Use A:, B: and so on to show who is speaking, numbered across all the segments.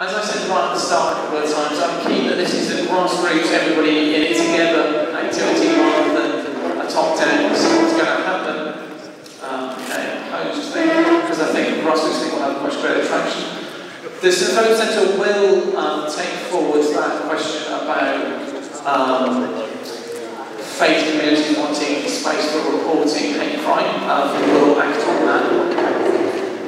A: As I said right at the start a couple of times, I'm keen that this is a grassroots, everybody in it together activity rather than a top-down, this is what's going to happen, opposed thing, because I think the grassroots thing will have much greater traction. The Photo Centre will take forward that question about faith communities wanting space for reporting hate crime. We'll act on that.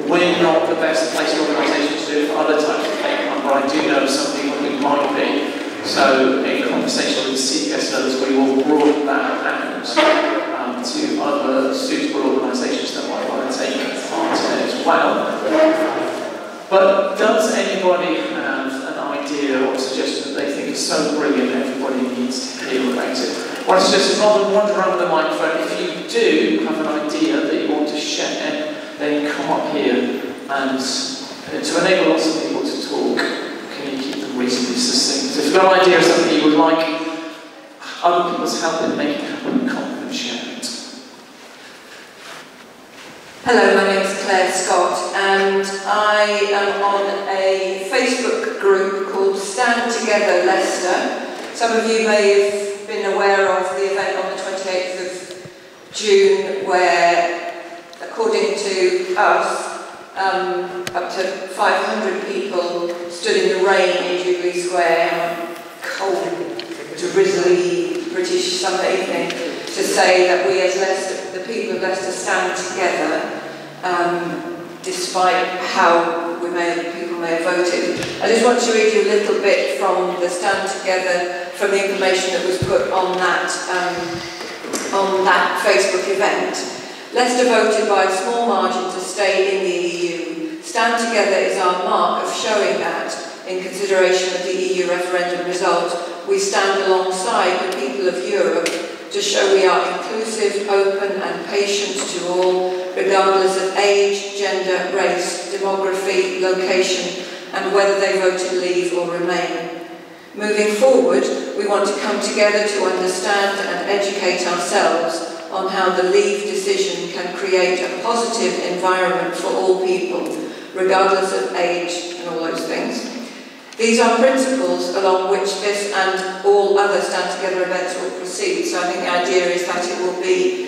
A: We're not the best place organisation to do it for other types of hate crime, but I do know some people who might be. So in conversation with the CPS and others, we will broaden that out to other suitable organisations that might want to take part in it as well. But does anybody have an idea or suggestion that they think is so brilliant everybody needs to hear about it? What I suggest is rather than wander around with the microphone, if you do have an idea that you want to share, then come up here and to enable lots of people to talk, can you keep them reasonably succinct? So if you've got an idea of something you would like other people's help in making happen, come and share it.
B: Hello, my name is Claire Scott and I am on a Facebook group called Stand Together Leicester. Some of you may have been aware of the event on the 28th of June where, according to us, up to 500 people stood in the rain in Jubilee Square, cold, drizzly British summer evening, to say that we as Leicester, the people of Leicester, stand together, despite how people may have voted. I just want to read you a little bit from the Stand Together, from the information that was put on that Facebook event. Leicester voted by a small margin to stay in the EU. Stand Together is our mark of showing that, in consideration of the EU referendum result, we stand alongside the people of Europe to show we are inclusive, open and patient to all, regardless of age, gender, race, demography, location and whether they vote to leave or remain. Moving forward, we want to come together to understand and educate ourselves on how the leave decision can create a positive environment for all people, regardless of age and all those things. These are principles along which this and all other Stand Together events will proceed. So I think the idea is that it will be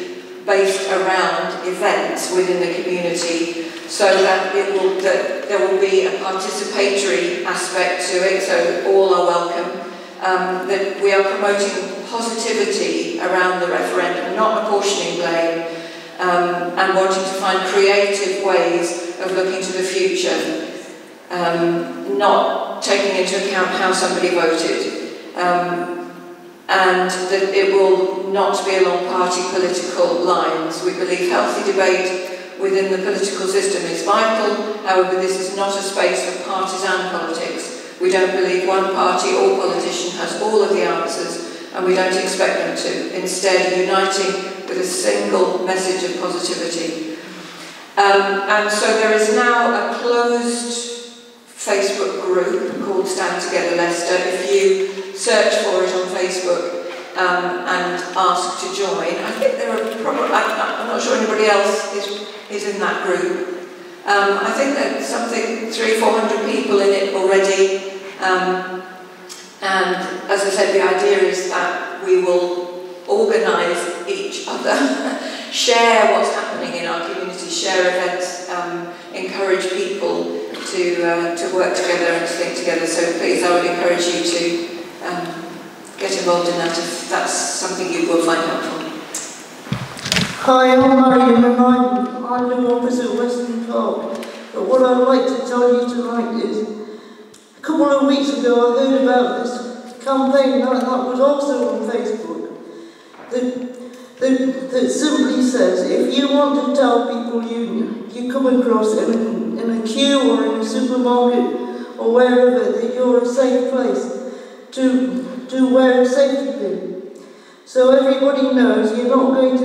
B: based around events within the community, so that there will be a participatory aspect to it, so all are welcome. That we are promoting positivity around the referendum, not apportioning blame, and wanting to find creative ways of looking to the future. Not taking into account how somebody voted, and that it will not be along party political lines. We believe healthy debate within the political system is vital, however this is not a space for partisan politics. We don't believe one party or politician has all of the answers, and we don't expect them to, instead uniting with a single message of positivity. And so there is now a closed Facebook group called Stand Together Leicester. If you search for it on Facebook and ask to join, I think there are probably, I'm not sure anybody else is in that group. I think there's something 300-400 people in it already. And as I said, the idea is that we will organise each other, share what's happening in our community, share events, encourage people to work together and to think together. So please, I would encourage you to get involved in that if that's something you will find helpful.
C: Hi, I'm Marion and I live opposite Western Park. But what I'd like to tell you tonight is, a couple of weeks ago I heard about this campaign that was also on Facebook that simply says, if you want to tell people you come across in a queue or in a supermarket or wherever that you're a safe place, to wear a safety pin. So everybody knows you're not going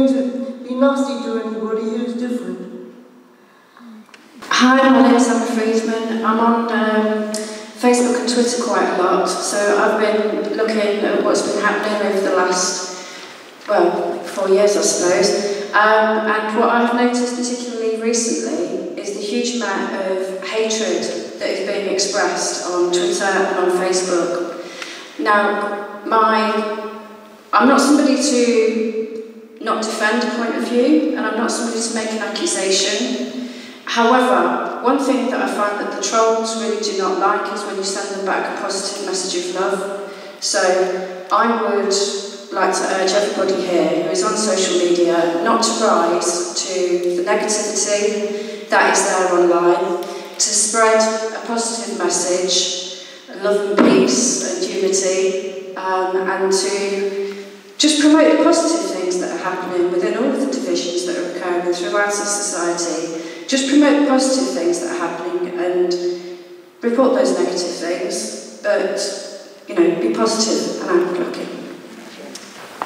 C: to be nasty to anybody who's different.
D: Hi, my name is Emma Friedman. I'm on Facebook and Twitter quite a lot, so I've been looking at what's been happening over the last, well, 4 years I suppose. And what I've noticed particularly recently is the huge amount of hatred that is being expressed on Twitter and on Facebook. Now, I'm not somebody to not defend a point of view, and I'm not somebody to make an accusation. However, one thing that I find that the trolls really do not like is when you send them back a positive message of love. So I would like to urge everybody here who is on social media not to rise to the negativity that is there online, to spread a positive message, love and peace and unity, and to just promote the positive things that are happening within all of the divisions that are occurring throughout our society. Just promote the positive things that are happening and report those negative things, but, you know, be positive and outward-looking.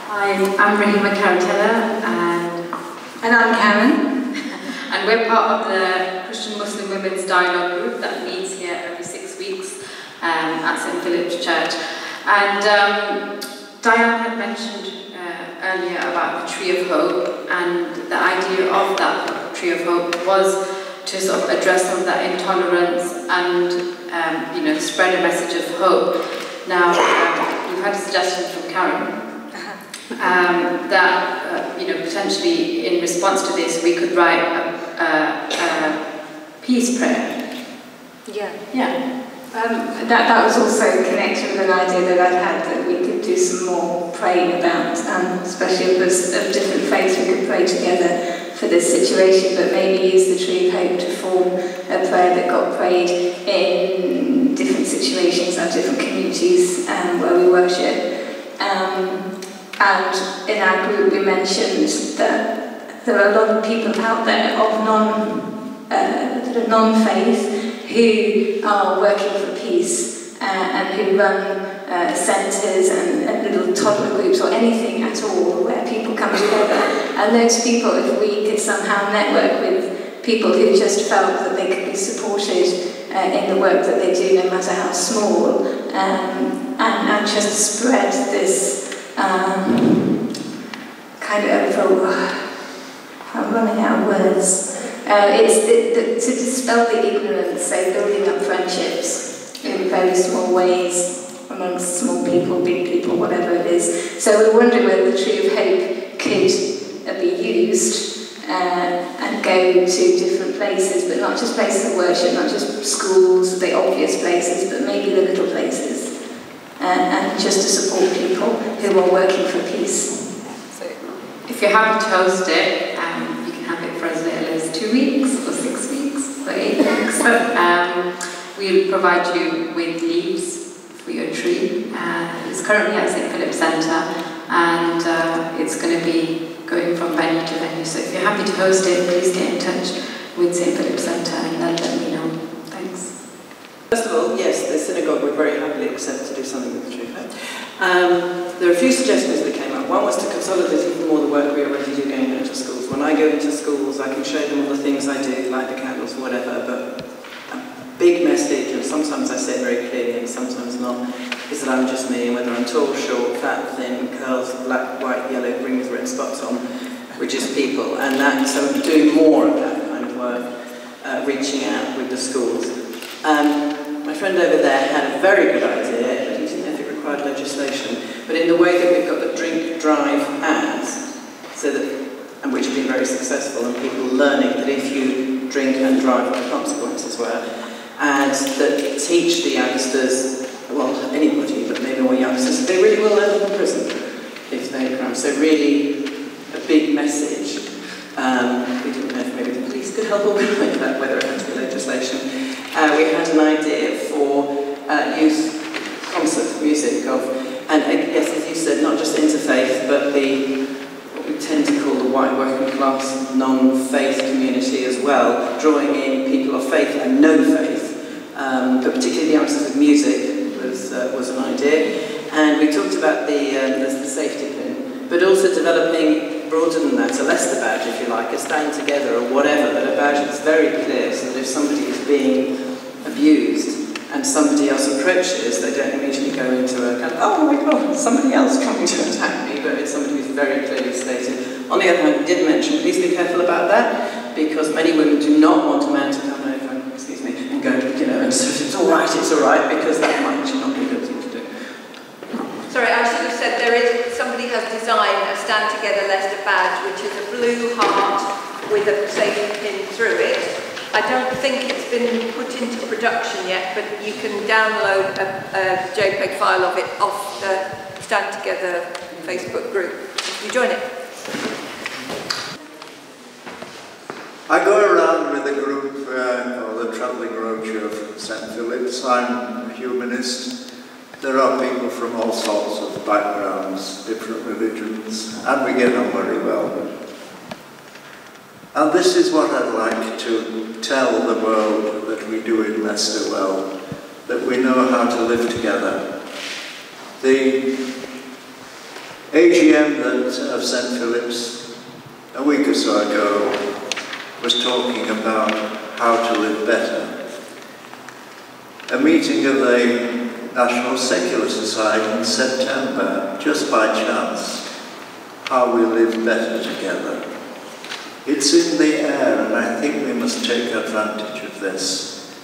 E: I'm Rahima Karatella, and I'm Karen, and we're part of the Christian Muslim Women's Dialogue Group that meets here every 6 weeks at St Philip's Church. And Diane had mentioned earlier about the Tree of Hope, and the idea of that Tree of Hope was to sort of address some of that intolerance and you know, spread a message of hope. Now, we've had a suggestion from Karen that you know, potentially in response to this we could write a peace prayer.
F: Yeah. That was also connected with an idea that I'd had, that we could do some more praying about, especially if there's of different faiths, we could pray together for this situation, but maybe use the Tree of Hope to form a prayer that got prayed in different situations and different communities where we worship. And in our group we mentioned that there are a lot of people out there of non-faith who are working for peace and who run centres and little toddler groups or anything at all where people come together. And those people, if we could somehow network with people who just felt that they could be supported in the work that they do, no matter how small, and just spread this kind of, I'm running out of words. It's to dispel the ignorance, so building up friendships in very small ways amongst small people, big people, whatever it is. So we're wondering whether the Tree of Hope could be used and go to different places, but not just places of worship, not just schools, the obvious places, but maybe the little places, and just to support people who are working for peace.
E: So if you're happy to host it, you can have it for as little as 2 weeks or 6 weeks or 8 weeks. We'll provide you with leaves for your tree. It's currently at St Philip's Centre, and it's going to be going from venue to venue. So if you're happy to host it, please get in touch with St Philip's Centre and let me know. Thanks.
G: First of all, yes, the synagogue would very happily accept to do something with the Tree of Hope. There are a few suggestions that came up. One was to consolidate even more the work we already do going into schools. When I go into schools, I can show them all the things I do, like the candles, whatever, but a big message, and sometimes I say it very clearly and sometimes not, is that I'm just me, and whether I'm tall, short, fat, thin, curls, black, white, yellow, green with red spots on, we're just people. And that, so I'm doing more of that kind of work, reaching out with the schools. My friend over there had a very good idea, but he didn't know if it required legislation, but in the way that we've got the drink drive ads, so that, and which have been very successful, and people learning that if you drink and drive, what the consequences were, and that teach the youngsters, well, anybody, but maybe more youngsters, they really will end up in prison if they crime. So really a big message. We didn't know if maybe the police could help organise that, whether it had to be legislation. We had an idea for youth concert music and yes, as you said, not just interfaith, but what we tend to call the white working class non-faith community as well, drawing in people of faith and no faith, but particularly the youngsters with music was an idea. And we talked about the safety pin, but also developing, broader than that, a Leicester badge, if you like, a stand together or whatever, but a badge that's very clear, so that if somebody is being abused and somebody else approaches, they don't immediately go into a kind of, oh my God, somebody else trying to attack me, but it's somebody who's very clearly stated. On the other hand, we did mention, please be careful about that, because many women do not want a man to come over, excuse me, and go, you know, and sort of, it's all right,
B: Stand Together Leicester badge, which is a blue heart with a safety pin through it. I don't think it's been put into production yet, but you can download a JPEG file of it off the Stand Together Facebook group. You join it.
H: I go around with a group, or the travelling roadshow from St. Philip's. I'm a humanist. There are people from all sorts of backgrounds, different religions, and we get on very well. And this is what I'd like to tell the world that we do in Leicester well, that we know how to live together. The AGM of St. Philip's a week or so ago was talking about how to live better. A meeting of the National Secular Society in September, just by chance, how we live better together. It's in the air, and I think we must take advantage of this.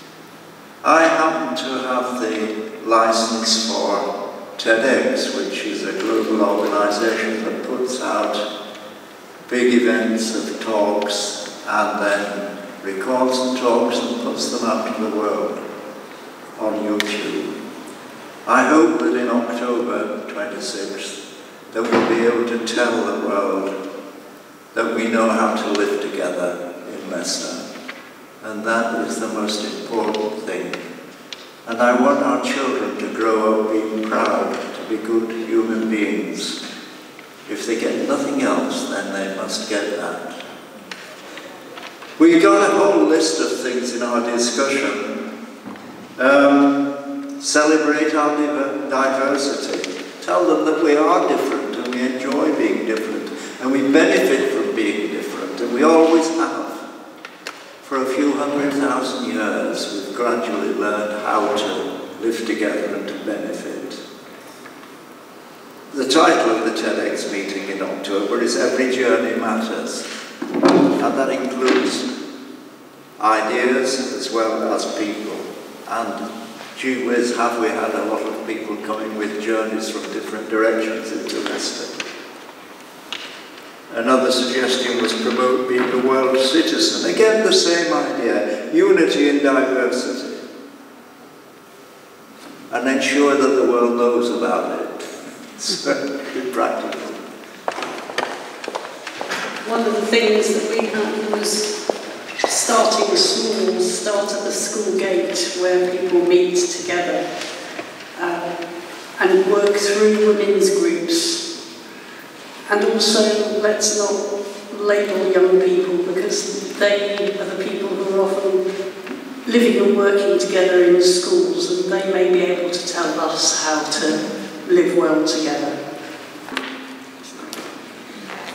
H: I happen to have the license for TEDx, which is a global organization that puts out big events of talks and then records the talks and puts them out to the world on YouTube. I hope that in October 26th that we'll be able to tell the world that we know how to live together in Leicester. And that is the most important thing. And I want our children to grow up being proud to be good human beings. If they get nothing else, then they must get that. We've got a whole list of things in our discussion. Celebrate our diversity. Tell them that we are different and we enjoy being different and we benefit from being different, and we always have. For a few 100,000 years, we've gradually learned how to live together and to benefit. The title of the TEDx meeting in October is Every Journey Matters, and that includes ideas as well as people. And gee whiz, have we had a lot of people coming with journeys from different directions into Leicester. Another suggestion was promote being a world citizen. Again, the same idea, unity in diversity. And ensure that the world knows about it. So, be practical.
I: One of the things that we had was starting small, start at the school gate where people meet together and work through women's groups. And also, let's not label young people, because they are the people who are often living and working together in schools, and they may be able to tell us how to live well together.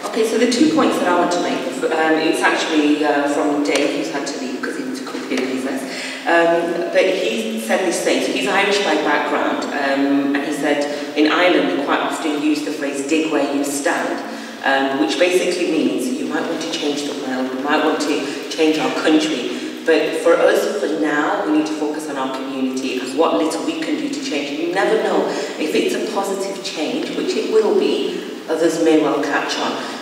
J: Okay, so the 2 points that I want to make, it's actually from Dave, who's had to leave because he was a company business. But he said this thing, so he's Irish by background, and he said in Ireland they quite often use the phrase dig where you stand, which basically means you might want to change the world, we might want to change our country, but for us, for now, we need to focus on our community and what little we can do to change. And you never know if it's a positive change, which it will be, others may well catch on.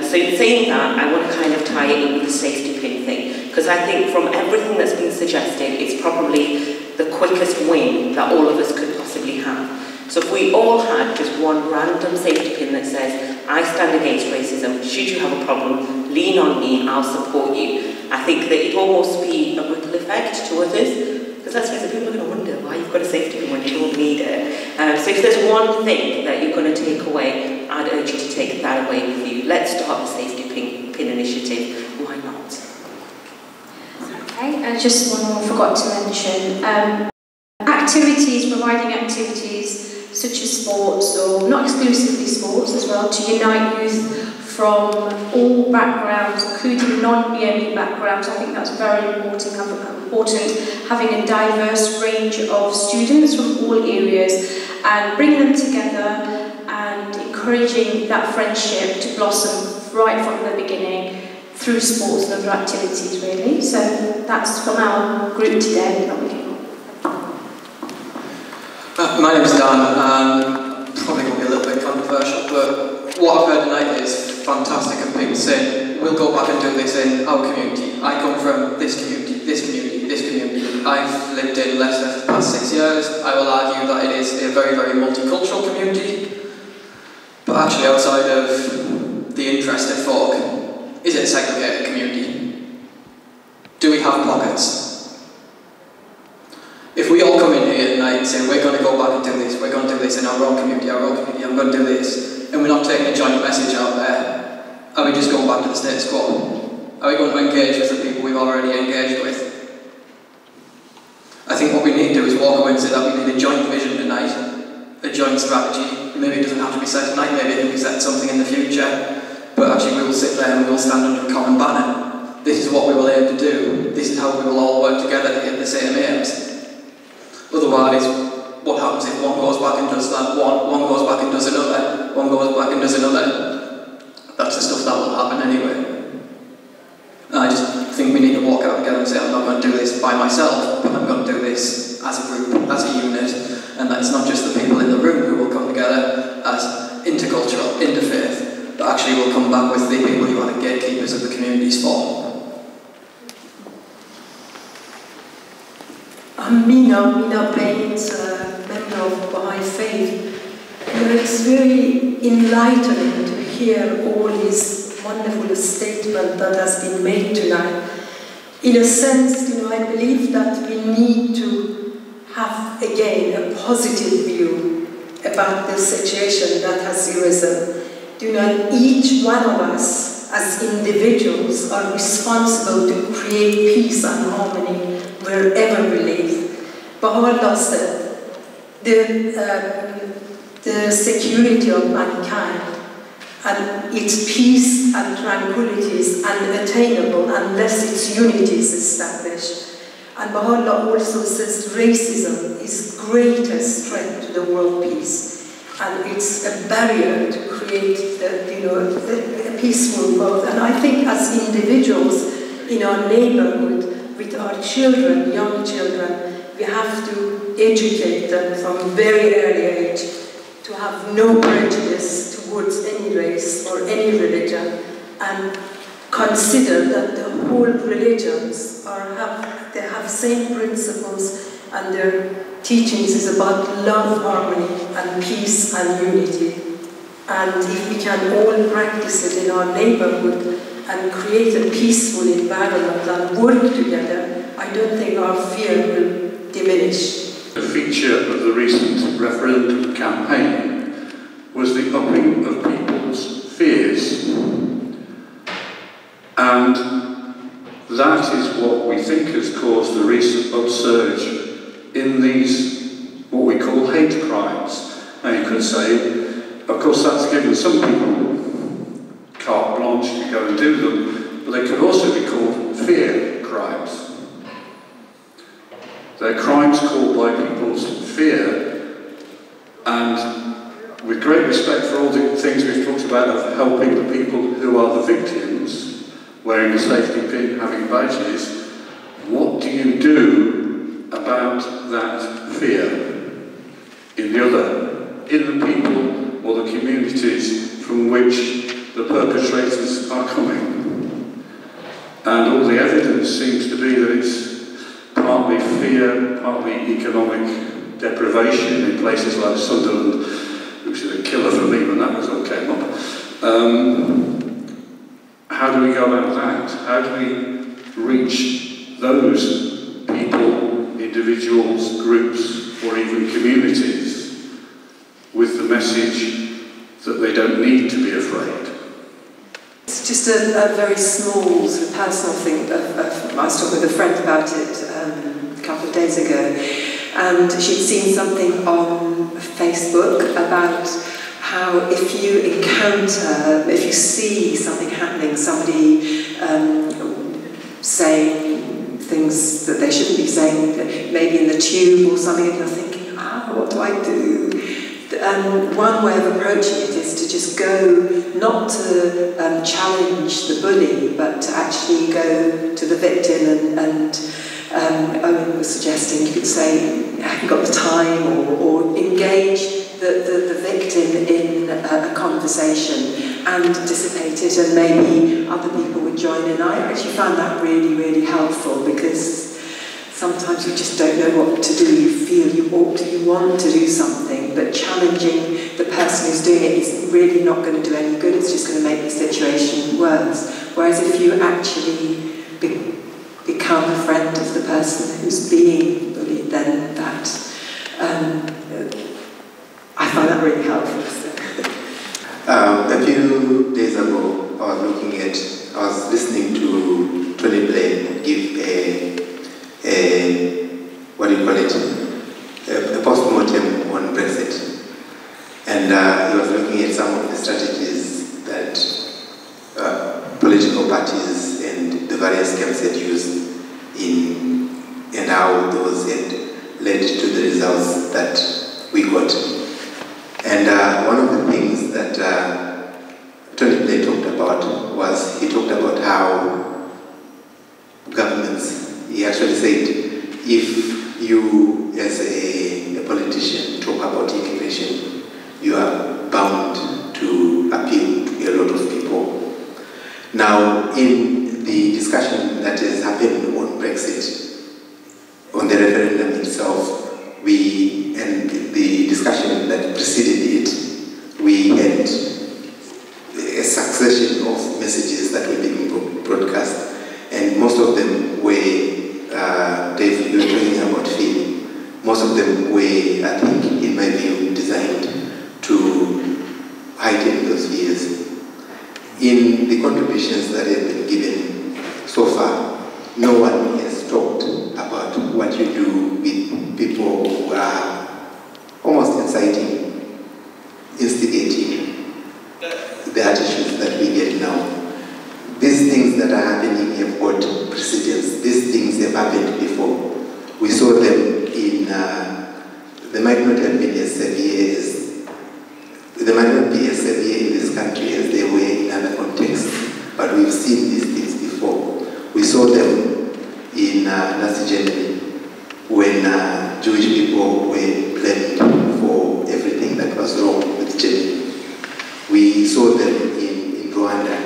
J: So in saying that, I want to kind of tie it in with the safety pin thing, because I think from everything that's been suggested, it's probably the quickest win that all of us could possibly have. So if we all had just one random safety pin that says, I stand against racism, should you have a problem, lean on me, I'll support you. I think that it'd almost be a ripple effect to others, because let's face it, people are going to wonder why you've got a safety pin when you don't need it. So if there's one thing that you're going to take away, I'd urge you to take that away with you. Let's start the safety pin initiative. Why not?
D: Okay, just one more I forgot to mention. Activities, providing activities such as sports, or not exclusively sports as well, to unite youth from all backgrounds, including non-BME backgrounds. I think that's very important, having a diverse range of students from all areas and bringing them together and encouraging that friendship to blossom right from the beginning through sports and other activities, really. So that's from our group today.
K: My name's Dan, probably going to be a little bit controversial, but what I've heard tonight is fantastic, and people saying, we'll go back and do this in our community. I come from this community, this community, this community. I've lived in Leicester for the past 6 years. I will argue that it is a very, very multicultural community. But actually outside of the interested folk, is it a segregated community? Do we have pockets? If we all come in here tonight and say, we're going to go back and do this, we're going to do this in our own community, I'm going to do this, and we're not taking a joint message out there, are we just going back to the status quo? Are we going to engage with the people we've already engaged with? I think what we need to do is walk away and say that we need a joint vision tonight, a joint strategy. Maybe it doesn't have to be set tonight, maybe it can be set something in the future, but actually we will sit there and we will stand under a common banner. This is what we will aim to do. This is how we will all work together to get the same aims. Otherwise, what happens if one goes back and does that, one goes back and does another, one goes back and does another? That's the stuff that will happen anyway. I just think we need to walk out together and say, I'm not going to do this by myself, but I'm going to do this as a group, as a unit, and that it's not just the people in the room who will come together as intercultural, interfaith, but actually will come back with the people who are the gatekeepers of the communities for.
L: I'm Mina Baines, a member of Baha'i Faith. It's very enlightening to hear all these wonderful statement that has been made tonight. In a sense, I believe that we need to have again a positive view about the situation that has arisen. Each one of us as individuals are responsible to create peace and harmony wherever we live. Baha'u'llah said, the security of mankind and its peace and tranquility is unattainable unless its unity is established. And Baha'u'llah also says racism is greatest threat to the world peace. And it's a barrier to create a peaceful world. And I think as individuals in our neighborhood, with our children, young children, we have to educate them from very early age to have no prejudice towards any race or any religion, and consider that the whole religions they have same principles, and their teachings is about love, harmony, and peace and unity. And if we can all practice it in our neighborhood and create a peaceful environment and work together, I don't think our fear will diminish.
M: A feature of the recent referendum campaign was the upping of people's fears. And that is what we think has caused the recent upsurge in these, what we call hate crimes. Now you could say, of course that's given some people carte blanche to go and do them, but they could also be called fear crimes. They're crimes caused by people's fear, and with great respect for all the things we've talked about of helping the people who are the victims, wearing a safety pin, having badges, what do you do about that fear in the people or the communities from which the perpetrators are coming? And all the evidence seems to be that it's partly fear, partly economic deprivation in places like Sunderland, which is a killer for me when that was all came up. How do we go about that? How do we reach those people, individuals, groups, or even communities with the message that they don't need to be afraid?
N: It's just a very small sort of personal thing. I was talking with a friend about it a couple of days ago, and she'd seen something on Facebook about how if you see something happening, somebody saying things that they shouldn't be saying, maybe in the tube or something, and you're thinking, what do I do? One way of approaching it is to just go, not to challenge the bully, but to actually go to the victim and Owen was suggesting you could say, have you got the time, or engage the victim in a conversation and dissipate it, and maybe other people would join in. I actually found that really, really helpful, because sometimes you just don't know what to do. You feel you ought to, you want to do something, but challenging the person who's doing it is really not going to do any good. It's just going to make the situation worse. Whereas if you actually become a friend of the person who's being bullied, then that, I find that really helpful. So.
O: A few days ago, I was listening to Tony Blair give what do you call it, a post-mortem on Brexit. And he was looking at some of the strategies that political parties and the various camps had used and how those had led to the results that we got. And one of the things that Tony Blair talked about was, he talked about how governments, he actually said, if you as a politician talk about immigration, you are bound to appeal to a lot of people. Now, in the discussion that has happened on Brexit, on the referendum itself, and the discussion that preceded it, we had a succession of messages that were being broadcast, and most of them were, Dave, you were talking about fear. Most of them were, I think, in my view, designed to heighten those fears. In the contributions that have been given so far, no one has talked about what you do with people who are almost inciting, instigating the attitudes that we get now. These things that are happening have got precedence. These things have happened before. We saw them in, they might not have been as severe as, they might not be as severe in this country as they were in other contexts, but we've seen these things before. We saw them in Nazi Germany, when Jewish people were blamed for everything that was wrong with Germany. We saw them in Rwanda,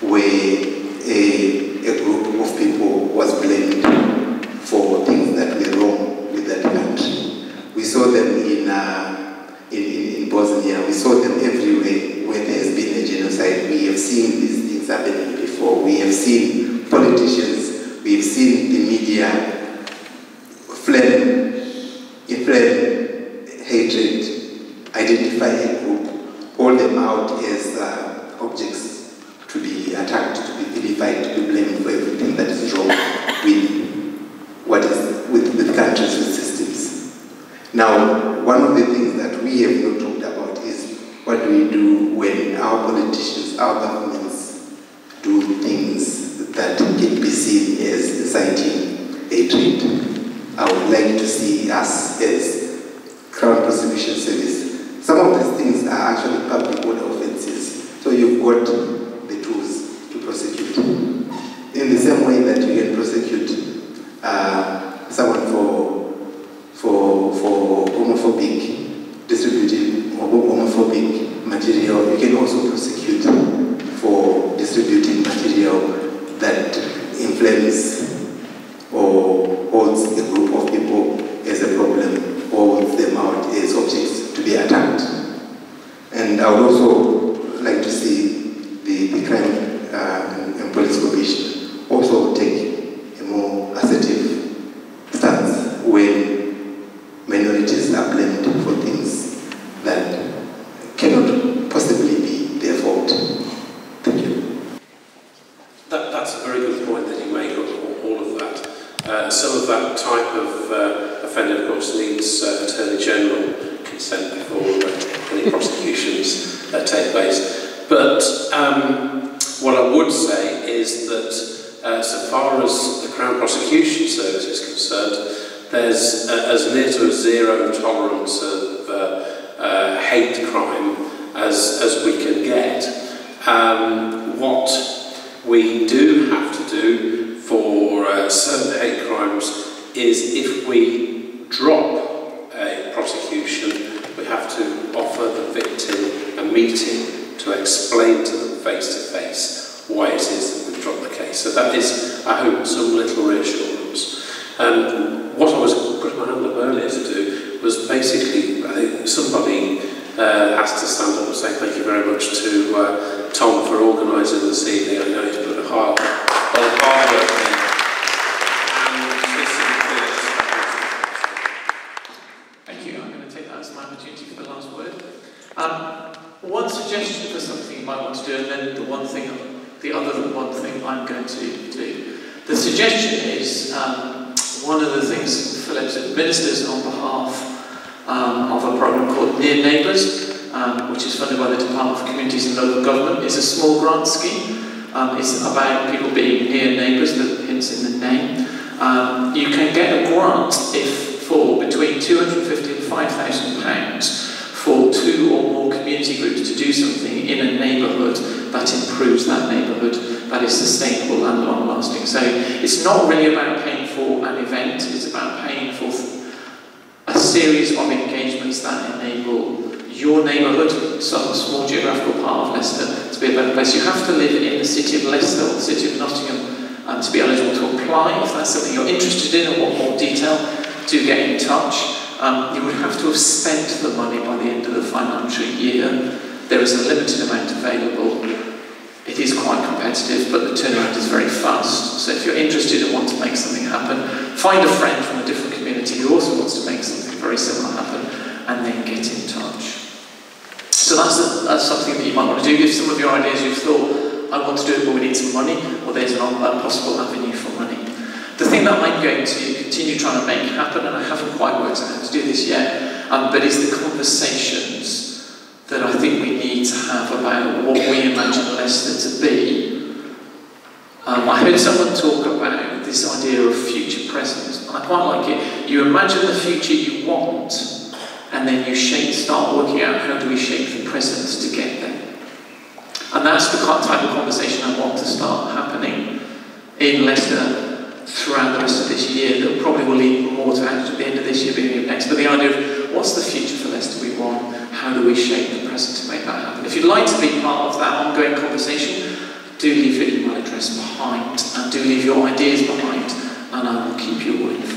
O: where a group of people was blamed for things that were wrong with that country. We saw them in Bosnia. We saw them everywhere where there has been a genocide. We have seen these things happening before. We have seen politicians, we have seen the media inflame hatred, identify a group, hold them out as objects to be attacked, to be vilified, to be blamed for everything that is wrong with countries, with systems. Now, one of the things that we have not talked about is what do we do when our politicians, our governments do things that can be seen as inciting hatred. I would like to see us as Crown Prosecution Service. Some of these things are actually public order offences, so you've got the tools to prosecute. In the same way that you can prosecute someone for homophobic, distributing homophobic material, you can also prosecute for distributing material that inflames or holds a group of people as a problem, or holds them out as objects to be attacked. And I would also like to see the Crime and Police Commission also take a more assertive stance when minorities are blamed for things that cannot possibly be their fault. Thank you.
P: That's a very good point that you make on all of that. Some of that type of offender, of course, needs Attorney General consent before any prosecutions take place. But what I would say is that so far as the Crown Prosecution Service is concerned, there's as near to a zero tolerance of hate crime as we can get. What we do have to do for certain hate crimes is, if we drop a prosecution, we have to meeting to explain to them face to face why it is that we've dropped the case. So that is, I hope, some little reassurance. What I was putting my hand up earlier to do was basically, I think somebody has to stand up and say thank you very much to Tom for organising this evening. I know he's put a lot of hard work in.
A: Thank you. I'm going to take that as my opportunity for the last word. One suggestion for something you might want to do, and then the other one thing I'm going to do. The suggestion is one of the things Phillips administers on behalf of a programme called Near Neighbours, which is funded by the Department for Communities and Local Government. It's a small grant scheme. It's about people being near neighbours, the hints in the name. You can get a grant for between £250 and £5,000 for 2 or more community groups to do something in a neighbourhood that improves that neighbourhood, that is sustainable and long-lasting. So it's not really about paying for an event, it's about paying for a series of engagements that enable your neighbourhood, some small geographical part of Leicester, to be a better place. You have to live in the city of Leicester or the city of Nottingham to be eligible to apply. If that's something you're interested in and want more detail, do get in touch. You would have to have spent the money by the end of the financial year. There is a limited amount available. It is quite competitive, but the turnaround is very fast. So if you're interested and want to make something happen, find a friend from a different community who also wants to make something very similar happen, and then get in touch. So that's something that you might want to do. If some of your ideas you've thought, I want to do it but we need some money, or there's a possible avenue for money. The thing that I'm going to continue trying to make happen, and I haven't quite worked out how to do this yet, but is the conversations that I think we need to have about what we imagine Leicester to be. I heard someone talk about this idea of future present, and I quite like it. You imagine the future you want, and then you start working out how do we shape the present to get there. And that's the type of conversation I want to start happening in Leicester throughout the rest of this year. That probably will lead more to act at the end of this year, beginning of next. But the idea of what's the future for Leicester we want, how do we shape the present to make that happen? If you'd like to be part of that ongoing conversation, do leave your email address behind and do leave your ideas behind, and I will keep you all informed.